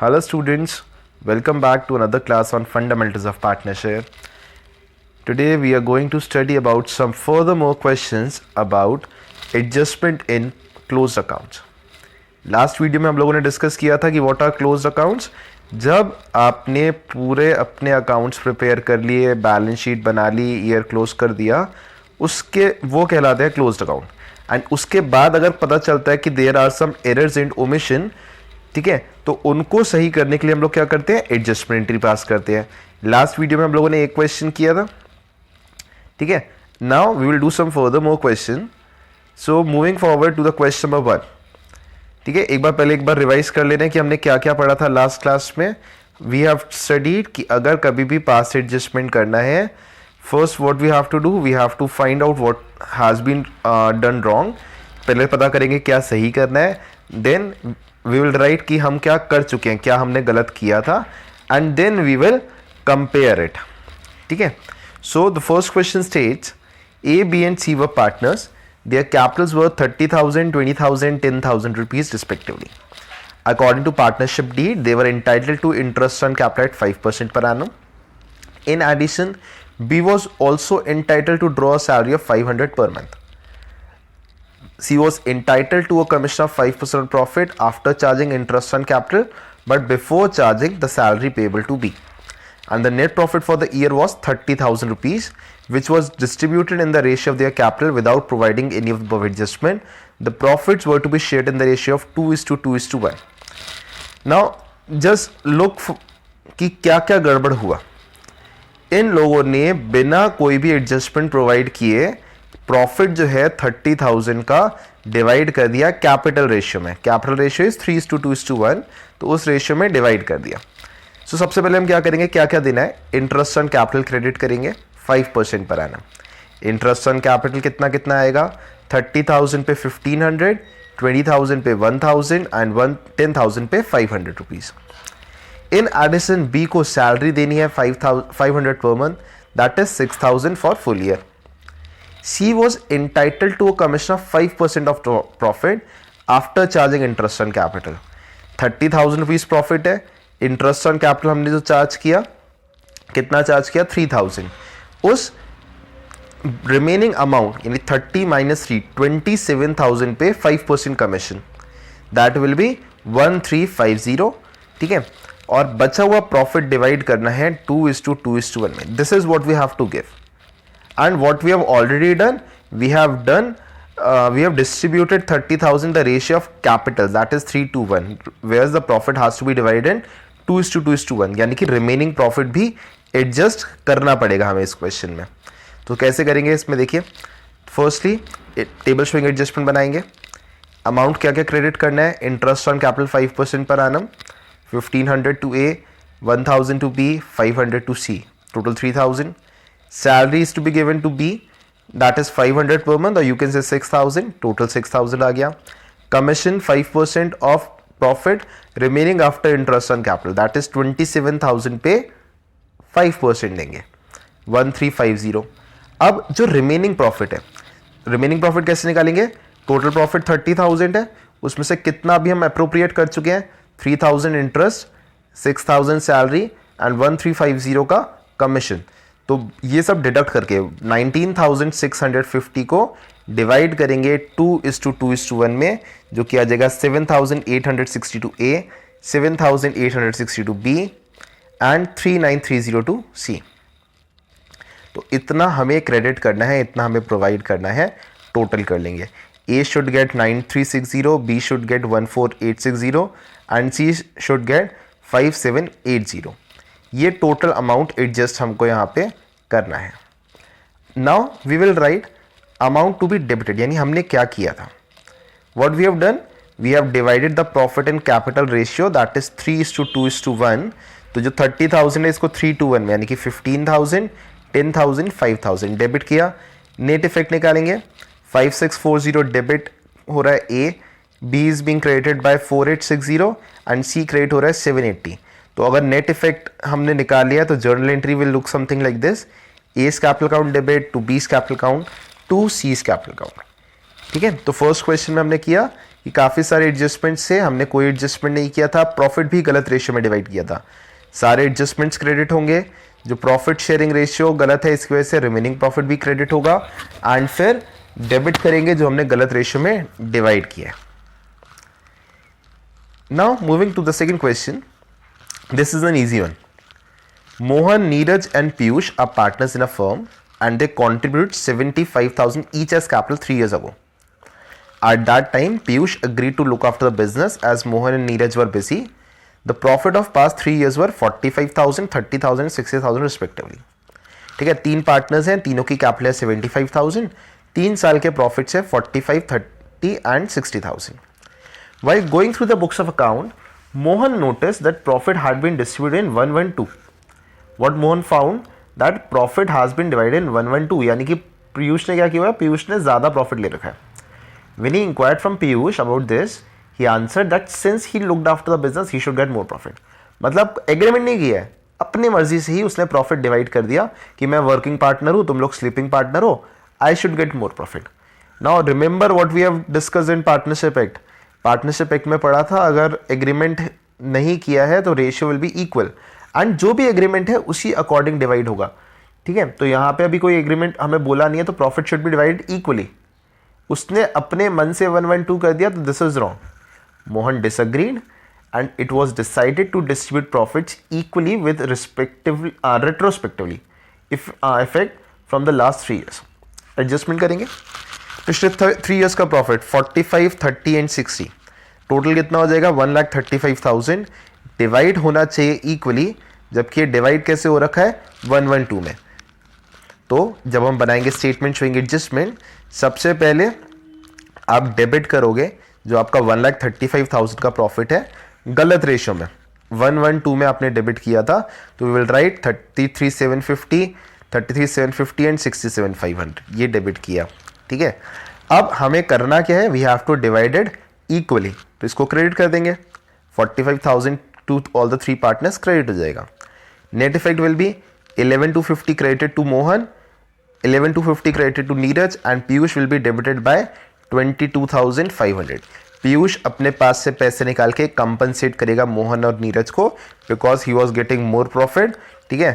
Hello students, welcome back to another class on fundamentals of partnership. Today we are going to study about some furthermore questions about adjustment in closed accounts. Last video में हम लोगों ने discuss किया था कि what are closed accounts. जब आपने पूरे अपने अकाउंट्स प्रिपेयर कर लिए, बैलेंस शीट बना ली, ईयर क्लोज कर दिया, उसके वो कहलाते हैं क्लोज्ड अकाउंट. एंड उसके बाद अगर पता चलता है कि there are some errors and omission, ठीक है, तो उनको सही करने के लिए हम लोग क्या करते हैं, एडजस्टमेंट एंट्री पास करते हैं. लास्ट वीडियो में हम लोगों ने एक क्वेश्चन किया था, ठीक है. Now we will do some further more question. So moving forward to the question number 1. ठीक है, एक बार रिवाइज कर लेना कि हमने क्या क्या पढ़ा था लास्ट क्लास में. वी हैव स्टडीड कि अगर कभी भी पास एडजस्टमेंट करना है, first what we have to do, we have to find out what has been done wrong. पहले पता करेंगे क्या सही करना है, देन वी विल राइट कि हम क्या कर चुके हैं, क्या हमने गलत किया था, and then we will compare it. ठीक है. So the first question states A, B and C were partners. Their capitals were 30,000, 20,000, 10,000 rupees respectively. According to partnership deed, they were entitled to interest on capital at 5% per annum. In addition, B was also entitled to draw a salary of 500 per month. C was entitled to a commission of 5% profit after charging interest on capital, but before charging the salary payable to B. And the net profit for the year was 30,000 rupees, which was distributed in the ratio of their capital without providing any of the above adjustment. The profits were to be shared in the ratio of 2:2:1. Now just look कि क्या क्या गड़बड़ हुआ. इन लोगों ने बिना कोई भी एडजस्टमेंट प्रोवाइड किए प्रॉफिट जो है 30,000 का डिवाइड कर दिया कैपिटल रेशियो में. कैपिटल रेशियो इज 3:2:1, तो उस रेशियो में डिवाइड कर दिया. सो सबसे पहले हम क्या करेंगे, क्या क्या देना है, इंटरेस्ट ऑन कैपिटल क्रेडिट करेंगे 5% per annum. Interest on capital कितना कितना आएगा, 30,000 पे 1,500, 20,000 पे 1,000 एंड 10,000 पे 500 रुपीज. इन एडिशन बी को सैलरी देनी है 500 per month, that is 6,000 for full year. C was entitled to a commission of 5% of profit after charging interest on capital. 30,000 rupees profit है, इंटरेस्ट ऑन कैपिटल हमने जो charge किया, कितना charge किया, 3,000. उस रिमेनिंग अमाउंट यानी 30 - 3 27,000 पे 5% कमीशन, दैट विल बी 1,350. ठीक है. और बचा हुआ प्रॉफिट डिवाइड करना है 2:2:1 में. This is what we have to give. And what we have already done, we have distributed 30,000 the ratio of capital, that is 3:1, whereas the profit has to be divided 2:2:1. यानी कि remaining profit भी adjust करना पड़ेगा हमें इस question में. तो कैसे करेंगे इसमें, देखिए, फर्स्टली टेबल शोइंग एडजस्टमेंट बनाएंगे. अमाउंट क्या क्या क्रेडिट करना है, interest on capital 5% per annum, 1,500 to A, 1,000 to B, 500 to C, total 3,000. Salary is to be given to B, that is 500 per month, or you can say 6,000, total 6,000 आ गया. Commission 5% of profit remaining after interest on capital, that is 27,000 पे 5% देंगे, 1,350. अब जो remaining profit है, remaining profit कैसे निकालेंगे, total profit 30,000 है, उसमें से कितना भी हम अप्रोप्रिएट कर चुके हैं, 3,000 इंटरेस्ट, 6,000 सैलरी एंड 1,350 का कमीशन. तो ये सब डिडक्ट करके 19,650 को डिवाइड करेंगे 2:2:1 में, जो कि आ जाएगा 7,862 A, 7,862 B एंड 3,930 C. तो इतना हमें क्रेडिट करना है, इतना हमें प्रोवाइड करना है. टोटल कर लेंगे. A should get 9,360, B should get 14,860 and C should get 5,780. ये टोटल अमाउंट एडजस्ट हमको यहाँ पे करना है. Now we will write amount to be debited, यानी हमने क्या किया था. What we have done, we have divided the profit in capital ratio, that is 3:2:1. तो जो 30,000 है इसको 3:1 में, यानी कि 15,000, 10,000, 5,000 डेबिट किया. नेट इफेक्ट निकालेंगे. 5,640 डेबिट हो रहा है A, B is being credited bye 4,860 and C credit हो रहा है 780. तो अगर नेट इफेक्ट हमने निकाल लिया तो journal entry will look something like this. A's capital account debit to B's capital account to C's capital account. ठीक है. तो फर्स्ट क्वेश्चन में हमने किया कि काफ़ी सारे एडजस्टमेंट्स से हमने कोई एडजस्टमेंट नहीं किया था, प्रॉफिट भी गलत रेशियो में डिवाइड किया था। सारे एडजस्टमेंट्स क्रेडिट होंगे, जो प्रॉफिट शेयरिंग रेशियो गलत है इसकी वजह से रिमेनिंग प्रॉफिट भी क्रेडिट होगा, एंड फिर डेबिट करेंगे जो हमने गलत रेशियो में डिवाइड किया। Now moving to the second question, this is an easy one. Mohan, Neeraj and Piyush are partners in a firm and they contributed 75,000 each as capital 3 years ago. At that time, Piyush agreed to look after the business as Mohan and Neeraj were busy. The profit of past 3 years were 45,000, 30,000 and 60,000 respectively. ठीक है, तीन partners हैं, तीनों की capital है 75,000, 3 साल के profits है 45, 30 and 60,000. While going through the books of account, Mohan noticed that profit had been distributed in 1-1-2. What Mohan found that profit has been divided in 1-1-2, यानी कि पीयूष ने क्या किया है, पीयूष ने ज़्यादा प्रॉफिट ले रखा है। When he inquired from Piyush about this, he answered that since he looked after the business, he should get more profit. मतलब एग्रीमेंट नहीं किया है, अपनी मर्जी से ही उसने प्रॉफिट डिवाइड कर दिया कि मैं वर्किंग पार्टनर हूँ, तुम लोग स्लीपिंग पार्टनर हो, I should get more profit. Now remember what we have discussed in partnership act. Partnership act में पढ़ा था अगर एग्रीमेंट नहीं किया है तो ratio will be equal, and जो भी एग्रीमेंट है उसी अकॉर्डिंग डिवाइड होगा। ठीक है, तो यहाँ पे अभी कोई एग्रीमेंट हमें बोला नहीं है तो profit should be divided equally. उसने अपने मन से 1-1-2 कर दिया तो this is wrong. Mohan disagreed and it was decided to distribute profits equally with respectively retrospectively effect from the last 3 years. Adjustment करेंगे, पिछले 3 ईयर्स का प्रॉफिट 45, 30 एंड 60, टोटल कितना हो जाएगा 1,35,000। डिवाइड होना चाहिए इक्वली, जबकि डिवाइड कैसे हो रखा है 1-1-2 में। तो जब हम बनाएंगे स्टेटमेंट शोइंग एडजस्टमेंट, सबसे पहले आप डेबिट करोगे जो आपका 1,35,000 का प्रॉफिट है गलत रेशियो में, 1-1-2 में आपने डेबिट किया था, तो वी विल राइट 33,750, 33,750 एंड 67,500 ये डेबिट किया। ठीक है, अब हमें करना क्या है, we have to divided equally, तो इसको क्रेडिट कर देंगे, 45,000 to all the 3 partners credit हो जाएगा। Net effect will be 11,250 credited to Mohan, 11,250 credited to Neeraj and Piyush will be debited by 22,500. Piyush अपने पास से पैसे निकाल के कंपनसेट करेगा मोहन और नीरज को because he was getting more profit. ठीक है,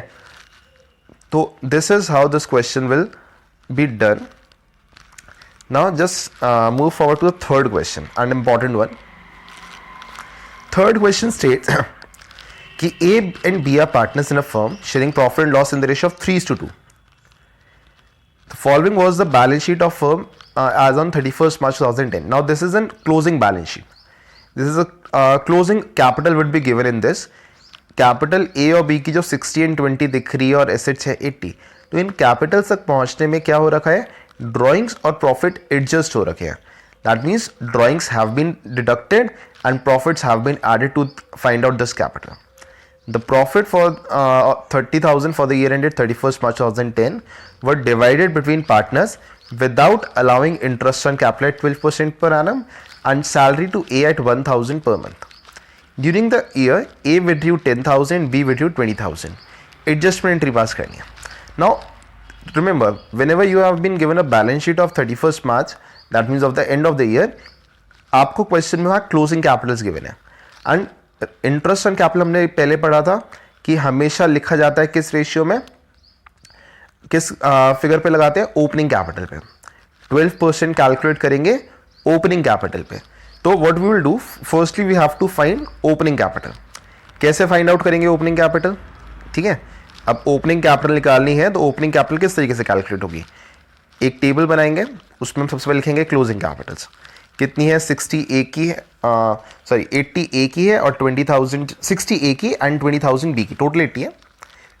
तो this is how this question will be done. Now just move forward to the third question, an important one. Third question states कि A and B are partners in a firm sharing profit and loss in the ratio of 3:2. The following was the balance sheet of firm as on 31st March 2010. Now this is a closing balance sheet. This is a closing capital would be given in this. Capital A और B की जो 60 and 20 दिख रही है और assets है 80, तो in capital तक पहुंचने में क्या हो रखा है, ड्रॉइंग्स और प्रॉफिट एडजस्ट हो रखे हैं। That means drawings have been deducted and profits have been added to find out this capital. The profit for 30,000 for the year ended 31st March 2010 were divided between partners without allowing interest on capital at 12% per annum and salary to A at 1,000 per month. During the year, A withdrew 10,000, B withdrew 20,000. Adjustment entry pass करनी है. Now, remember, whenever you have been given a balance sheet of 31st March, that means of the end of the year, आपको question में वहाँ closing Capitals given है and interest on capital हमने पहले पढ़ा था कि हमेशा लिखा जाता है किस रेशियो में, किस फिगर पे लगाते हैं, ओपनिंग कैपिटल पे। 12% कैलकुलेट करेंगे ओपनिंग कैपिटल पे। तो what we will do, firstly we have to find opening capital. कैसे फाइंड आउट करेंगे ओपनिंग कैपिटल? ठीक है, अब ओपनिंग कैपिटल निकालनी है तो ओपनिंग कैपिटल किस तरीके से कैलकुलेट होगी, एक टेबल बनाएंगे, उसमें हम सबसे पहले लिखेंगे क्लोजिंग कैपिटल्स। कितनी है, 60 A की है, 80 A की है और 20,000, 60 A की एंड 20,000 B की, टोटल 80 है।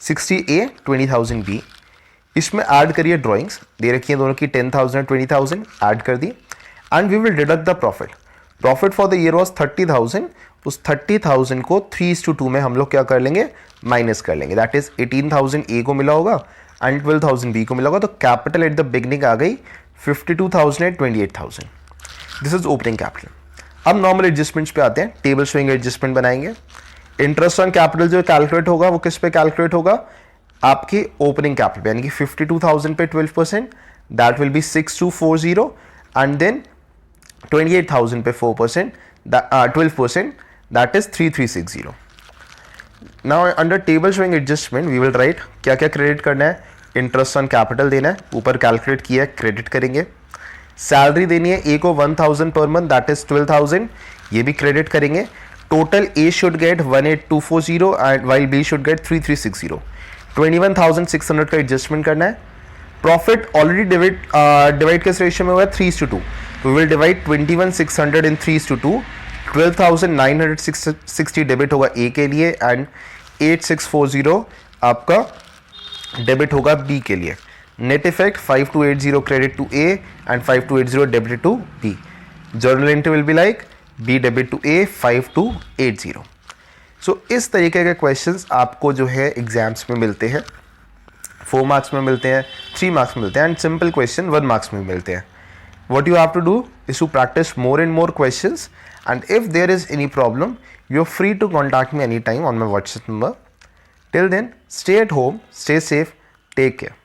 60 A 20,000 B, इसमें ऐड करिए ड्राइंग्स दे रखी है दोनों की 10,000 और 20,000 ऐड कर दी and we will deduct the profit. Profit for the year was 30,000, उस 30,000 को 3:2 में हम लोग क्या कर लेंगे, माइनस कर लेंगे। दैट इज 18,000 A को मिला होगा एंड 12,000 B को मिला होगा, तो कैपिटल एट द बिगनिंग आ गई 52,000 and 28,000। This is opening capital. अब नॉर्मल एडजस्टमेंट्स पे आते हैं, टेबल शोइंग एडजस्टमेंट बनाएंगे। इंटरेस्ट ऑन कैपिटल जो कैलकुलेट होगा वो किस पे कैलकुलेट होगा, आपकी ओपनिंग कैपिटल पे, यानी कि 52,000 पे 12%, that will be 6240 and then 28,000 पे 4%, 12%, that is 3360. Now under table showing adjustment we will write क्या क्या क्रेडिट करना है. इंटरेस्ट ऑन कैपिटल देना है, ऊपर कैलकुलेट किया है, क्रेडिट करेंगे. सैलरी देनी है ए को 1000 पर मंथ, दैट इज 12,000, ये भी क्रेडिट करेंगे. Total A should get 18,240 and while B should get 3360. 21,600 का एडजस्टमेंट करना है. प्रॉफिट ऑलरेडी डिवाइड किस रेशियो में हुआ है, 3:2. We will divide 21,600 in 3:2. 12,960 debit होगा ए के लिए एंड 8,640 आपका डेबिट होगा बी के लिए. Net effect 5,280 credit to A and 5,280 debit to B. Journal entry will be like B debit to A 5,280. So इस तरीके के क्वेश्चंस आपको जो है एग्जाम्स में मिलते हैं. 4 मार्क्स में मिलते हैं, 3 मार्क्स में मिलते हैं एंड सिंपल क्वेश्चन 1 मार्क्स में मिलते हैं. What you have to do is to practice more and more questions, and if there is any problem, you're free to contact me anytime on my WhatsApp number. Till then, stay at home, stay safe, take care.